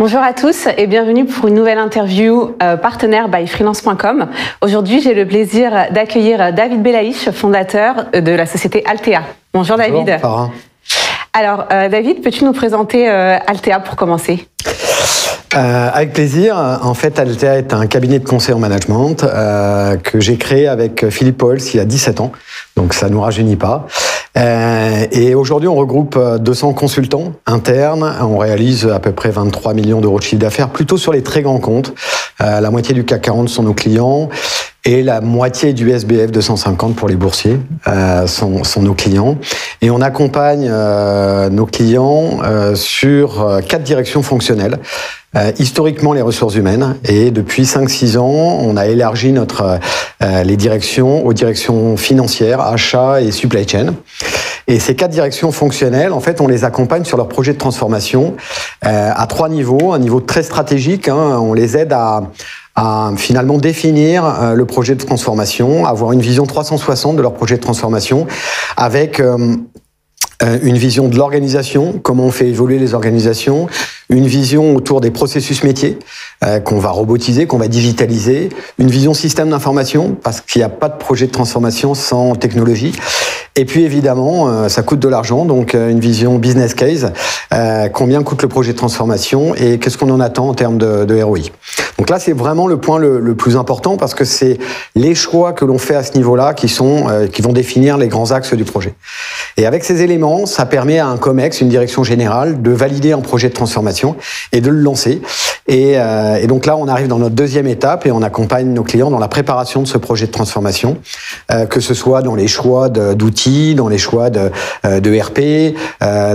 Bonjour à tous et bienvenue pour une nouvelle interview partenaire by freelance.com. Aujourd'hui, j'ai le plaisir d'accueillir David Belaïch, fondateur de la société Altea. Bonjour David. Farah. Alors David, peux-tu nous présenter Altea pour commencer ? Avec plaisir. En fait, Altea est un cabinet de conseil en management que j'ai créé avec Philippe Pauls il y a 17 ans. Donc ça ne nous rajeunit pas. Et aujourd'hui, on regroupe 200 consultants internes. On réalise à peu près 23 millions d'euros de chiffre d'affaires, plutôt sur les très grands comptes. La moitié du CAC 40 sont nos clients. Et la moitié du SBF 250 pour les boursiers sont nos clients. Et on accompagne nos clients sur 4 directions fonctionnelles. Historiquement, les ressources humaines. Et depuis 5-6 ans, on a élargi les directions aux directions financières, achats et supply chain. Et ces 4 directions fonctionnelles, en fait, on les accompagne sur leur projet de transformation à 3 niveaux. Un niveau très stratégique, on les aide à finalement définir le projet de transformation, avoir une vision 360 de leur projet de transformation avec une vision de l'organisation, comment on fait évoluer les organisations, une vision autour des processus métiers qu'on va robotiser, qu'on va digitaliser, une vision système d'information, parce qu'il n'y a pas de projet de transformation sans technologie. Et puis évidemment, ça coûte de l'argent, donc une vision business case, combien coûte le projet de transformation et qu'est-ce qu'on en attend en termes de ROI. Donc là, c'est vraiment le point le plus important parce que c'est les choix que l'on fait à ce niveau-là qui vont définir les grands axes du projet. Et avec ces éléments, ça permet à un COMEX, une direction générale, de valider un projet de transformation et de le lancer. Et donc là, on arrive dans notre deuxième étape et on accompagne nos clients dans la préparation de ce projet de transformation, que ce soit dans les choix d'outils, dans les choix de RP,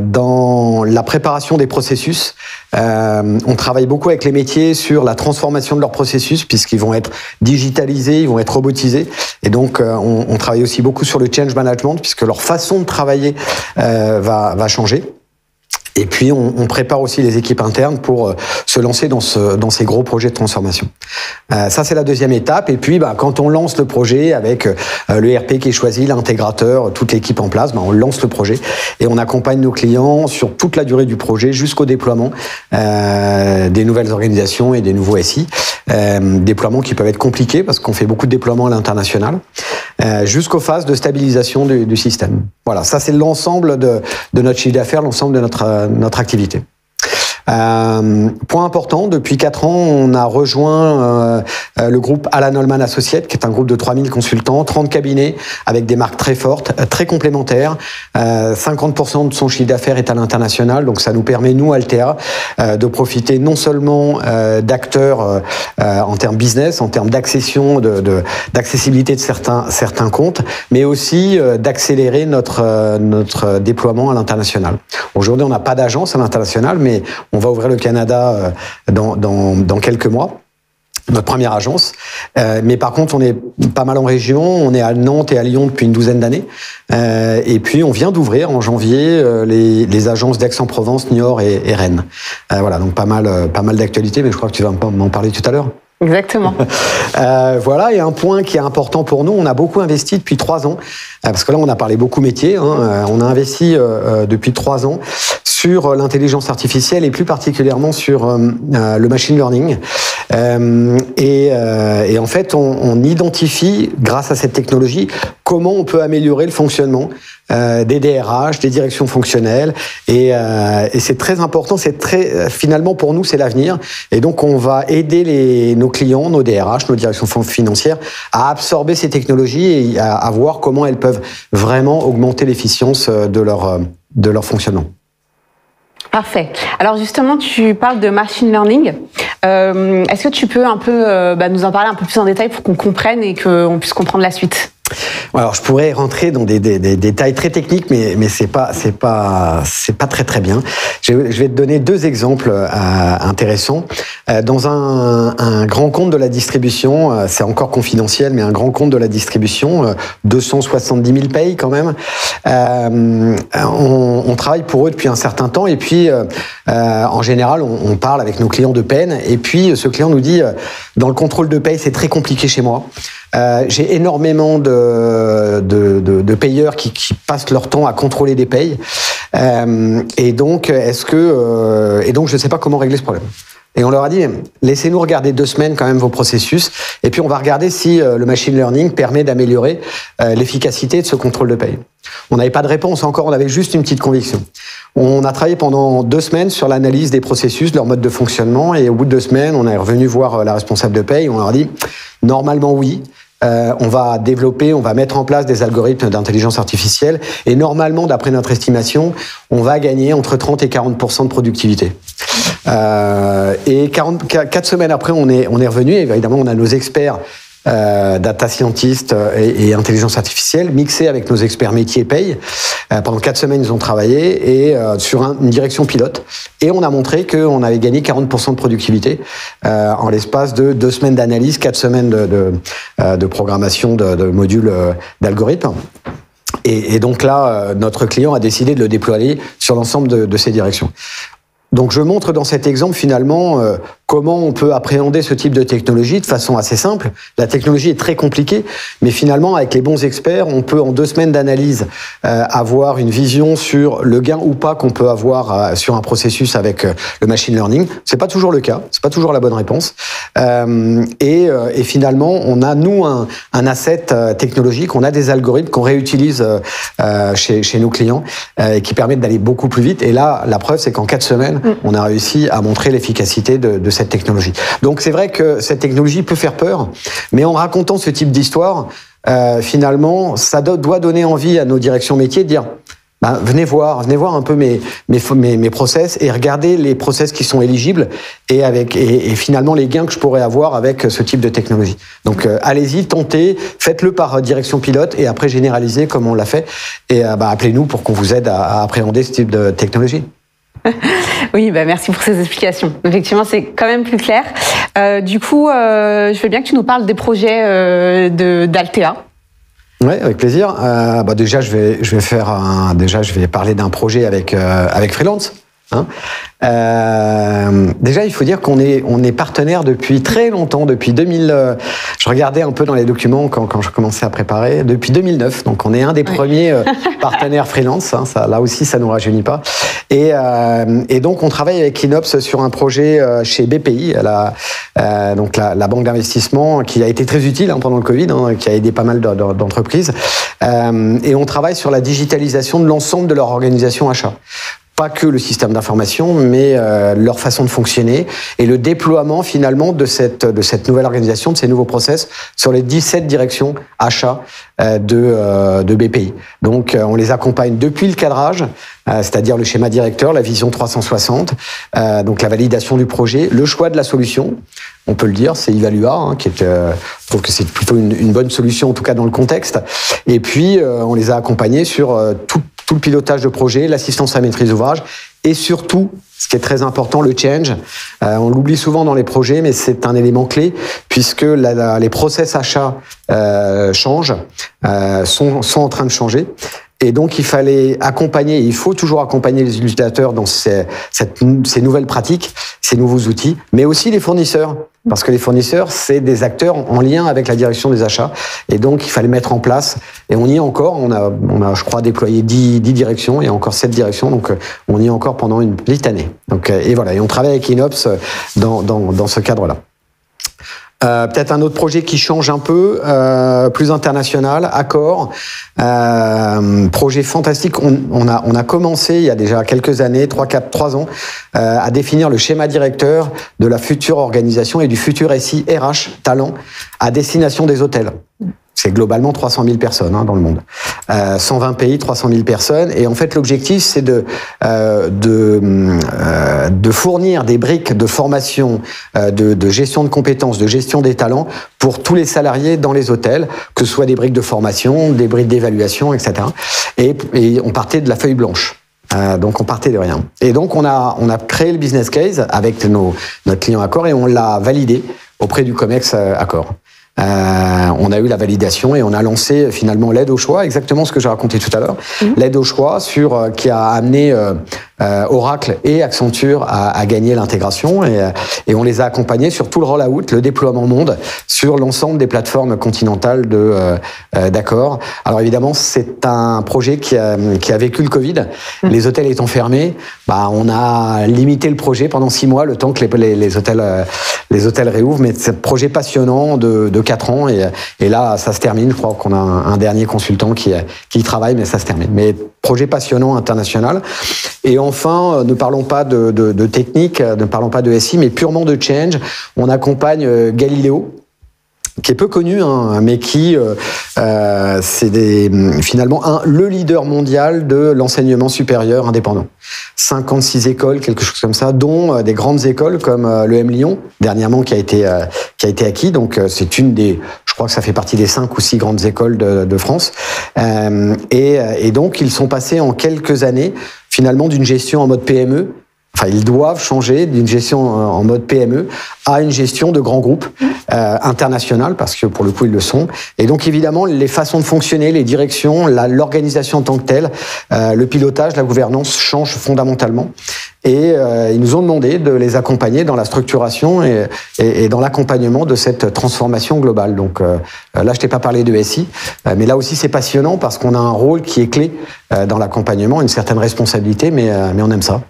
dans la préparation des processus. On travaille beaucoup avec les métiers sur la transformation de leurs processus puisqu'ils vont être digitalisés, ils vont être robotisés. Et donc, on travaille aussi beaucoup sur le change management puisque leur façon de travailler va changer. Et puis, on prépare aussi les équipes internes pour se lancer dans ces gros projets de transformation. Ça, c'est la deuxième étape. Et puis, quand on lance le projet avec le RP qui est choisi, l'intégrateur, toute l'équipe en place, on lance le projet et on accompagne nos clients sur toute la durée du projet jusqu'au déploiement des nouvelles organisations et des nouveaux SI. Déploiements qui peuvent être compliqués parce qu'on fait beaucoup de déploiements à l'international, jusqu'aux phases de stabilisation du système. Voilà, ça c'est l'ensemble de notre chiffre d'affaires, l'ensemble de notre activité. Point important, depuis 4 ans, on a rejoint le groupe Alan Holman Associates, qui est un groupe de 3000 consultants, 30 cabinets, avec des marques très fortes, très complémentaires. 50% de son chiffre d'affaires est à l'international, donc ça nous permet, nous, Altea, de profiter non seulement d'acteurs en termes business, en termes d'accession, d'accessibilité de certains comptes, mais aussi d'accélérer notre déploiement à l'international. Aujourd'hui, on n'a pas d'agence à l'international, mais on va ouvrir le Canada dans quelques mois, notre première agence. Mais par contre, on est pas mal en région. On est à Nantes et à Lyon depuis une douzaine d'années. Et puis, on vient d'ouvrir en janvier les agences d'Aix-en-Provence, Niort et Rennes. Voilà, donc pas mal d'actualités, mais je crois que tu vas m'en parler tout à l'heure. Exactement. Voilà, et un point qui est important pour nous, on a beaucoup investi depuis 3 ans, parce que là, on a parlé beaucoup métier, on a investi depuis 3 ans sur l'intelligence artificielle et plus particulièrement sur le machine learning. Et en fait, on identifie, grâce à cette technologie, comment on peut améliorer le fonctionnement des DRH, des directions fonctionnelles. Et c'est très important, finalement, pour nous, c'est l'avenir. Et donc, on va aider nos clients, nos DRH, nos directions financières, à absorber ces technologies et à voir comment elles peuvent vraiment augmenter l'efficience de leur fonctionnement. Parfait. Alors justement, tu parles de machine learning. Est-ce que tu peux un peu nous en parler un peu plus en détail pour qu'on comprenne et qu'on puisse comprendre la suite ? Alors, je pourrais rentrer dans des détails très techniques, mais c'est pas très bien. Je vais te donner 2 exemples intéressants. Dans un grand compte de la distribution, c'est encore confidentiel, mais un grand compte de la distribution, 270 000 payes quand même. On travaille pour eux depuis un certain temps, et puis en général, on parle avec nos clients de peine, et puis ce client nous dit dans le contrôle de paye, c'est très compliqué chez moi. J'ai énormément de payeurs qui passent leur temps à contrôler des payes. Et donc, je ne sais pas comment régler ce problème. Et on leur a dit, laissez-nous regarder 2 semaines quand même vos processus, et puis on va regarder si le machine learning permet d'améliorer l'efficacité de ce contrôle de paye. On n'avait pas de réponse encore, on avait juste une petite conviction. On a travaillé pendant 2 semaines sur l'analyse des processus, de leur mode de fonctionnement, et au bout de 2 semaines, on est revenu voir la responsable de paye, on leur a dit, normalement oui, on va développer, on va mettre en place des algorithmes d'intelligence artificielle, et normalement, d'après notre estimation, on va gagner entre 30 et 40% de productivité. Et 4 semaines après, on est revenu. Évidemment, on a nos experts data scientists et intelligence artificielle mixés avec nos experts métiers paye. Pendant 4 semaines, ils ont travaillé et sur une direction pilote. Et on a montré qu'on avait gagné 40% de productivité en l'espace de 2 semaines d'analyse, 4 semaines de programmation de modules d'algorithmes. Et donc là, notre client a décidé de le déployer sur l'ensemble de ces directions. Donc je montre dans cet exemple finalement comment on peut appréhender ce type de technologie de façon assez simple. La technologie est très compliquée, mais finalement avec les bons experts, on peut en 2 semaines d'analyse avoir une vision sur le gain ou pas qu'on peut avoir sur un processus avec le machine learning. C'est pas toujours le cas, c'est pas toujours la bonne réponse. Et finalement, on a nous un asset technologique, on a des algorithmes qu'on réutilise chez nos clients et qui permettent d'aller beaucoup plus vite. Et là, la preuve, c'est qu'en 4 semaines, on a réussi à montrer l'efficacité de cette technologie. Donc c'est vrai que cette technologie peut faire peur, mais en racontant ce type d'histoire, finalement, ça doit donner envie à nos directions métiers de dire venez voir un peu mes process et regardez les process qui sont éligibles et finalement les gains que je pourrais avoir avec ce type de technologie. Donc allez-y, tentez, faites-le par direction pilote et après généralisez comme on l'a fait et appelez-nous pour qu'on vous aide à appréhender ce type de technologie. Oui, merci pour ces explications. Effectivement, c'est quand même plus clair. Du coup, je veux bien que tu nous parles des projets d'Altea. Oui, avec plaisir. Déjà, je vais parler d'un projet avec Freelance. Déjà, il faut dire qu'on est partenaire depuis très longtemps, depuis 2000. Je regardais un peu dans les documents quand je commençais à préparer, depuis 2009. Donc, on est un des premiers partenaires freelance. Ça, là aussi, ça nous rajeunit pas. Et donc, on travaille avec Inops sur un projet chez BPI, donc la banque d'investissement, qui a été très utile pendant le Covid, qui a aidé pas mal d'entreprises. Et on travaille sur la digitalisation de l'ensemble de leur organisation achat. Pas que le système d'information, mais leur façon de fonctionner et le déploiement finalement de cette nouvelle organisation, de ces nouveaux process sur les 17 directions achats de BPI. Donc on les accompagne depuis le cadrage, c'est-à-dire le schéma directeur, la vision 360, donc la validation du projet, le choix de la solution. On peut le dire, c'est Evalua, je trouve que c'est plutôt une bonne solution, en tout cas dans le contexte. Et puis, on les a accompagnés sur tout le pilotage de projet, l'assistance à maîtrise d'ouvrage, et surtout, ce qui est très important, le change. On l'oublie souvent dans les projets, mais c'est un élément clé, puisque les process achats changent, sont en train de changer. Et donc, il fallait accompagner, il faut toujours accompagner les utilisateurs dans ces nouvelles pratiques, ces nouveaux outils, mais aussi les fournisseurs. Parce que les fournisseurs, c'est des acteurs en lien avec la direction des achats. Et donc, il fallait mettre en place, et on y est encore, on a je crois, déployé 10 directions, et encore 7 directions, donc on y est encore pendant une petite année. Donc, et voilà, et on travaille avec Inops dans ce cadre-là. Peut-être un autre projet qui change un peu, plus international, Accor, projet fantastique. On a commencé il y a déjà quelques années, 3 ans, à définir le schéma directeur de la future organisation et du futur SI RH talent à destination des hôtels. C'est globalement 300 000 personnes dans le monde. 120 pays, 300 000 personnes. Et en fait, l'objectif, c'est de fournir des briques de formation, de gestion de compétences, de gestion des talents pour tous les salariés dans les hôtels, que ce soit des briques de formation, des briques d'évaluation, etc. Et on partait de la feuille blanche. Donc on partait de rien. Et donc on a créé le business case avec notre client Accor et on l'a validé auprès du COMEX Accor. On a eu la validation et on a lancé finalement l'aide au choix, exactement ce que j'ai raconté tout à l'heure. L'aide au choix qui a amené Oracle et Accenture à gagner l'intégration et on les a accompagnés sur tout le rollout, le déploiement monde sur l'ensemble des plateformes continentales d'Accor. Alors évidemment, c'est un projet qui a vécu le Covid. Les hôtels étant fermés, on a limité le projet pendant 6 mois, le temps que les hôtels réouvrent. Mais c'est un projet passionnant de 4 ans et là, ça se termine. Je crois qu'on a un dernier consultant qui y travaille, mais ça se termine. Mais projet passionnant international. Et enfin, ne parlons pas de technique, ne parlons pas de SI, mais purement de change. On accompagne Galileo, qui est peu connu, mais qui c'est finalement le leader mondial de l'enseignement supérieur indépendant. 56 écoles, quelque chose comme ça, dont des grandes écoles comme l'EM Lyon, dernièrement qui a été acquis. Donc c'est je crois que ça fait partie des 5 ou 6 grandes écoles de France. Et donc ils sont passés en quelques années finalement d'une gestion en mode PME. Enfin, ils doivent changer d'une gestion en mode PME à une gestion de grands groupes internationales, parce que pour le coup, ils le sont. Et donc, évidemment, les façons de fonctionner, les directions, l'organisation en tant que telle, le pilotage, la gouvernance changent fondamentalement. Et ils nous ont demandé de les accompagner dans la structuration et dans l'accompagnement de cette transformation globale. Donc là, je t'ai pas parlé de SI, mais là aussi, c'est passionnant parce qu'on a un rôle qui est clé dans l'accompagnement, une certaine responsabilité, mais on aime ça.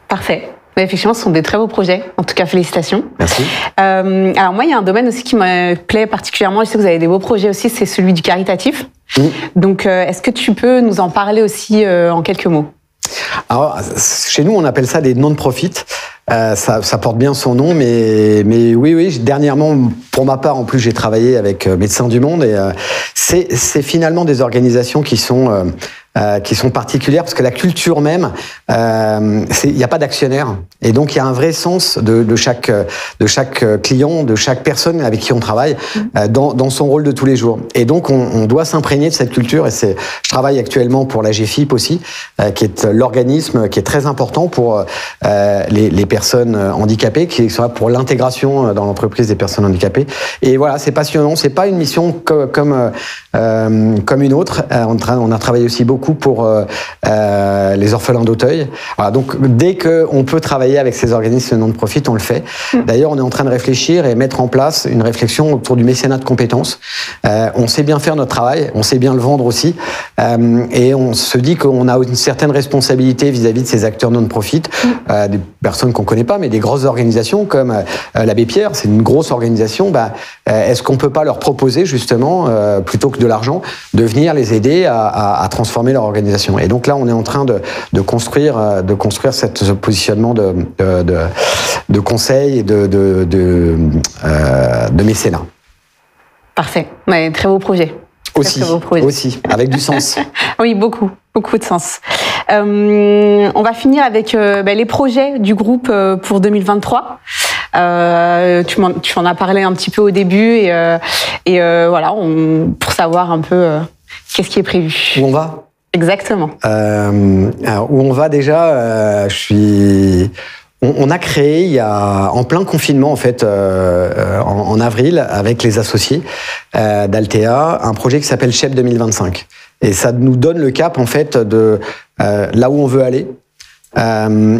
Parfait. Mais effectivement, ce sont des très beaux projets. En tout cas, félicitations. Merci. Alors moi, il y a un domaine aussi qui me plaît particulièrement. Je sais que vous avez des beaux projets aussi, c'est celui du caritatif. Donc, est-ce que tu peux nous en parler aussi en quelques mots? Alors, chez nous, on appelle ça des non-profit. Ça porte bien son nom, mais oui, dernièrement, pour ma part, en plus, j'ai travaillé avec Médecins du Monde et c'est finalement des organisations qui sont particulières parce que la culture même, il n'y a pas d'actionnaire et donc il y a un vrai sens de chaque client, de chaque personne avec qui on travaille dans son rôle de tous les jours. Et donc on doit s'imprégner de cette culture et je travaille actuellement pour la GFIP aussi, qui est l'organisme qui est très important pour les personnes handicapées, qui sont là pour l'intégration dans l'entreprise des personnes handicapées. Et voilà, c'est passionnant. C'est pas une mission comme une autre. On a travaillé aussi beaucoup pour les orphelins d'Auteuil. Voilà, donc dès qu'on peut travailler avec ces organismes non-profit, on le fait. D'ailleurs, on est en train de réfléchir et mettre en place une réflexion autour du mécénat de compétences. On sait bien faire notre travail, on sait bien le vendre aussi, et on se dit qu'on a une certaine responsabilité vis-à-vis de ces acteurs non-profit, des personnes qu'on connaît pas, mais des grosses organisations comme l'Abbé Pierre, c'est une grosse organisation. Est-ce qu'on peut pas leur proposer justement, plutôt que de l'argent, de venir les aider à transformer leur organisation? Et donc là, on est en train de construire ce positionnement de conseil et de mécénat. Parfait. Ouais, très beau projet. Aussi, avec du sens. Oui, beaucoup de sens. On va finir avec les projets du groupe pour 2023. Tu en as parlé un petit peu au début et voilà, pour savoir un peu qu'est-ce qui est prévu. Où on va ? Exactement. Alors, où on va déjà, on a créé en plein confinement en fait en avril avec les associés d'Altea un projet qui s'appelle SHEP 2025 et ça nous donne le cap en fait de là où on veut aller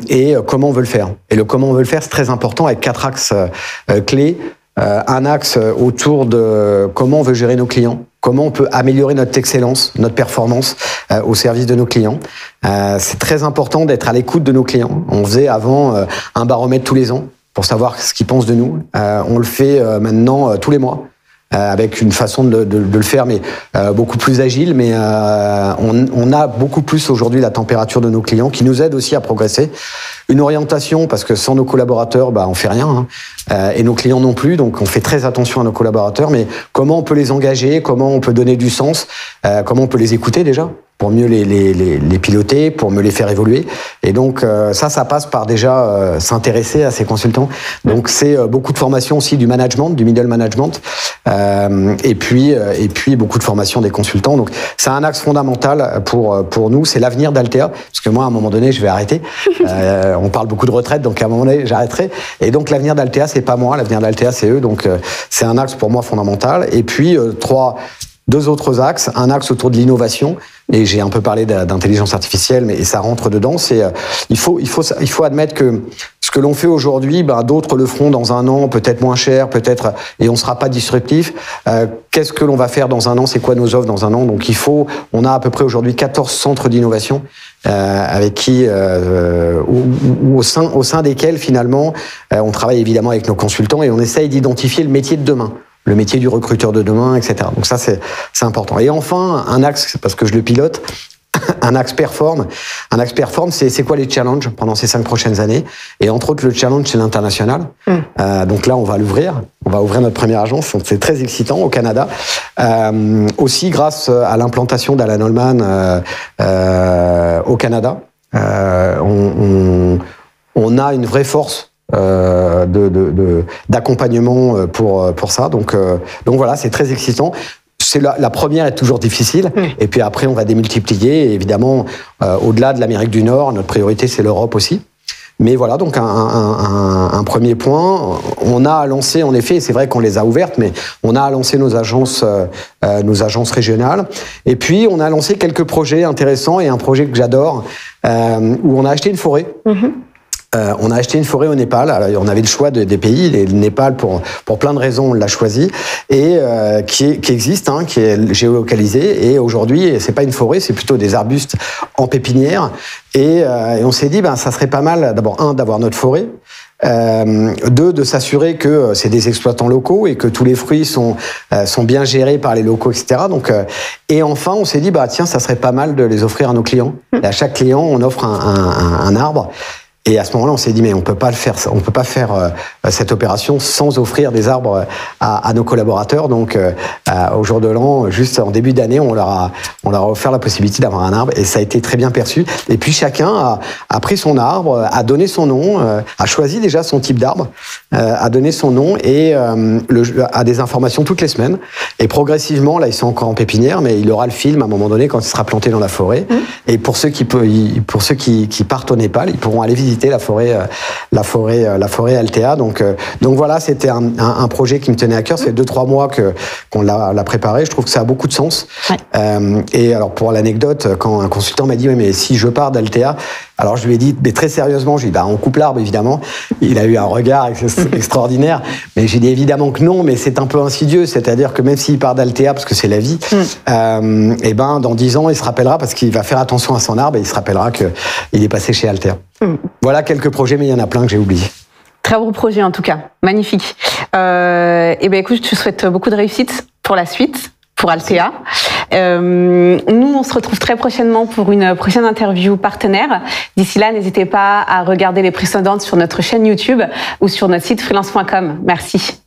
et comment on veut le faire. Et le comment on veut le faire c'est très important avec 4 axes clés. Un axe autour de comment on veut gérer nos clients, comment on peut améliorer notre excellence, notre performance au service de nos clients. C'est très important d'être à l'écoute de nos clients. On faisait avant un baromètre tous les ans pour savoir ce qu'ils pensent de nous. On le fait maintenant tous les mois. Avec une façon de le faire, mais beaucoup plus agile. Mais on a beaucoup plus aujourd'hui la température de nos clients qui nous aide aussi à progresser. Une orientation, parce que sans nos collaborateurs, on fait rien, et nos clients non plus. Donc on fait très attention à nos collaborateurs. Mais comment on peut les engager, comment on peut donner du sens, comment on peut les écouter déjà pour mieux les piloter, pour mieux les faire évoluer. Et donc ça passe par déjà s'intéresser à ces consultants. Donc c'est beaucoup de formation aussi du management, du middle management, et puis beaucoup de formation des consultants. Donc c'est un axe fondamental pour nous, c'est l'avenir d'Altea, parce que moi à un moment donné je vais arrêter. On parle beaucoup de retraite, donc à un moment donné j'arrêterai. Et donc l'avenir d'Altea c'est pas moi, l'avenir d'Altea c'est eux. Donc c'est un axe pour moi fondamental. Et puis 3 2 autres axes. Un axe autour de l'innovation, et j'ai un peu parlé d'intelligence artificielle, mais ça rentre dedans. C'est il faut admettre que ce que l'on fait aujourd'hui, d'autres le feront dans un an, peut-être moins cher, peut-être, et on ne sera pas disruptif. Qu'est-ce que l'on va faire dans un an? C'est quoi nos offres dans un an? Donc on a à peu près aujourd'hui 14 centres d'innovation avec qui, au sein desquels finalement, on travaille évidemment avec nos consultants et on essaye d'identifier le métier de demain. Le métier du recruteur de demain, etc. Donc ça, c'est important. Et enfin, un axe, parce que je le pilote, un axe perform. Un axe perform, c'est quoi les challenges pendant ces 5 prochaines années? Et entre autres, le challenge, c'est l'international. Donc là, on va l'ouvrir. On va ouvrir notre première agence. Donc c'est très excitant au Canada. Aussi, grâce à l'implantation d'Alan Holman au Canada, on a une vraie force d'accompagnement pour ça. Donc voilà, c'est très excitant. La première est toujours difficile, et puis après on va démultiplier. Et évidemment, au-delà de l'Amérique du Nord, notre priorité c'est l'Europe aussi. Mais voilà, donc un premier point. On a lancé, en effet, c'est vrai qu'on les a ouvertes, mais on a lancé nos agences régionales. Et puis on a lancé quelques projets intéressants, et un projet que j'adore, où on a acheté une forêt. On a acheté une forêt au Népal. Alors, on avait le choix des pays. Et le Népal, pour plein de raisons, on l'a choisi, et qui existe, qui est géolocalisé. Et aujourd'hui, c'est pas une forêt, c'est plutôt des arbustes en pépinière. Et on s'est dit, ça serait pas mal, d'abord, d'avoir notre forêt. 2, de s'assurer que c'est des exploitants locaux et que tous les fruits sont bien gérés par les locaux, etc. Donc, et enfin, on s'est dit, tiens, ça serait pas mal de les offrir à nos clients. Et à chaque client, on offre un arbre. Et à ce moment-là, on s'est dit, mais on peut pas faire cette opération sans offrir des arbres à nos collaborateurs. Donc, au jour de l'an, juste en début d'année, on leur a offert la possibilité d'avoir un arbre, et ça a été très bien perçu. Et puis chacun a pris son arbre, a donné son nom, a choisi déjà son type d'arbre, a donné son nom et a des informations toutes les semaines. Et progressivement, là, ils sont encore en pépinière, mais il aura le film à un moment donné quand il sera planté dans la forêt. Et pour ceux qui partent au Népal, ils pourront aller visiter la forêt Altea. Donc voilà, c'était un projet qui me tenait à cœur. Ça fait 2-3 mois qu'on l'a préparé. Je trouve que ça a beaucoup de sens. Ouais. Et alors, pour l'anecdote, quand un consultant m'a dit, oui, mais si je pars d'Altea, alors je lui ai dit, mais très sérieusement, je lui ai dit, on coupe l'arbre, évidemment. Il a eu un regard extraordinaire. Mais j'ai dit évidemment que non, mais c'est un peu insidieux. C'est-à-dire que même s'il part d'Altea, parce que c'est la vie, et dans 10 ans, il se rappellera, parce qu'il va faire attention à son arbre, et il se rappellera qu'il est passé chez Altea. Voilà quelques projets, mais il y en a plein que j'ai oubliés. Très beau projet, en tout cas. Magnifique. Écoute, je te souhaite beaucoup de réussite pour la suite, pour Altea. Nous, on se retrouve très prochainement pour une prochaine interview partenaire. D'ici là, n'hésitez pas à regarder les précédentes sur notre chaîne YouTube ou sur notre site freelance.com. Merci.